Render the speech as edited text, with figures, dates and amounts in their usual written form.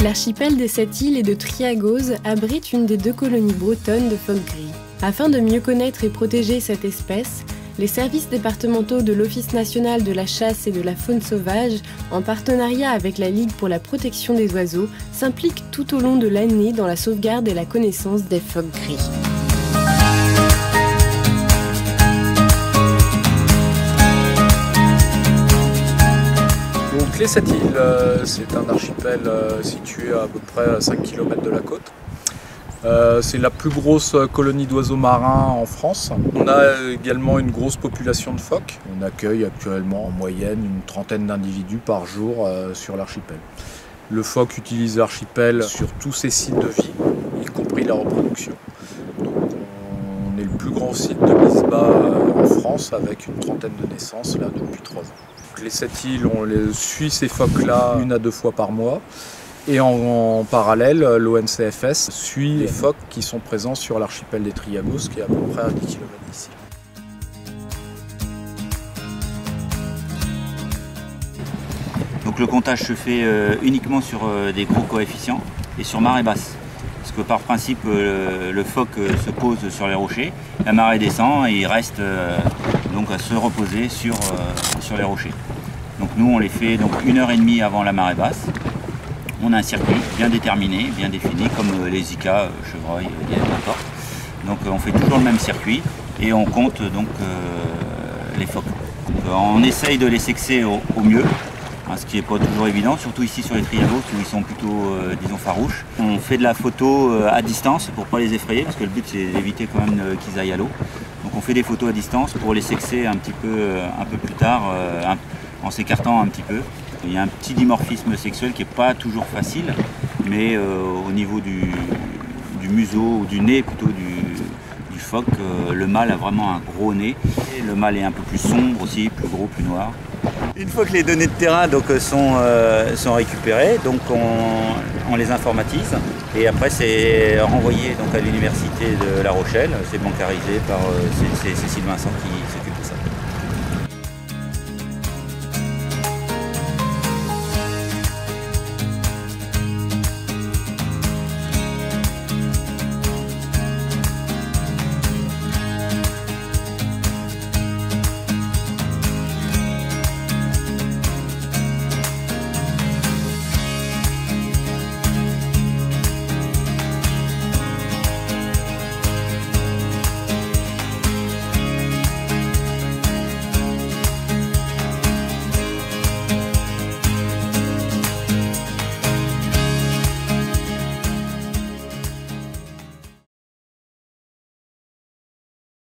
L'archipel des 7 îles et de Triagoz abrite une des 2 colonies bretonnes de phoques gris. Afin de mieux connaître et protéger cette espèce, les services départementaux de l'Office national de la chasse et de la faune sauvage, en partenariat avec la Ligue pour la protection des oiseaux, s'impliquent tout au long de l'année dans la sauvegarde et la connaissance des phoques gris. Donc les 7 îles, c'est un archipel situé à peu près à 5 km de la côte. C'est la plus grosse colonie d'oiseaux marins en France. On a également une grosse population de phoques. On accueille actuellement en moyenne une trentaine d'individus par jour sur l'archipel. Le phoque utilise l'archipel sur tous ses sites de vie, y compris la reproduction. Donc on est le plus grand site de mise bas en France avec une trentaine de naissances là depuis 3 ans. Donc les 7 îles, on les suit ces phoques-là 1 à 2 fois par mois. Et en parallèle, l'ONCFS suit les phoques qui sont présents sur l'archipel des Triagoz, qui est à peu près à 10 km d'ici. Donc le comptage se fait uniquement sur des gros coefficients et sur marée basse. Parce que par principe, le phoque se pose sur les rochers, la marée descend et il reste donc à se reposer sur les rochers. Donc nous on les fait donc 1h30 avant la marée basse. On a un circuit bien déterminé, bien défini, comme les Zika, chevreuils, lièvres, n'importe. Donc on fait toujours le même circuit et on compte donc les phoques. Donc, on essaye de les sexer au mieux, hein, ce qui n'est pas toujours évident, surtout ici sur les Triagoz où ils sont plutôt, disons, farouches. On fait de la photo à distance pour ne pas les effrayer, parce que le but c'est d'éviter quand même qu'ils aillent à l'eau. Donc on fait des photos à distance pour les sexer un peu plus tard, en s'écartant un petit peu. Il y a un petit dimorphisme sexuel qui n'est pas toujours facile, mais au niveau du museau ou du nez plutôt du phoque, le mâle a vraiment un gros nez. Et le mâle est un peu plus sombre aussi, plus gros, plus noir. Une fois que les données de terrain donc, sont récupérées, donc on les informatise et après c'est renvoyé donc, à l'université de La Rochelle. C'est bancarisé par Cécile Vincent qui s'occupe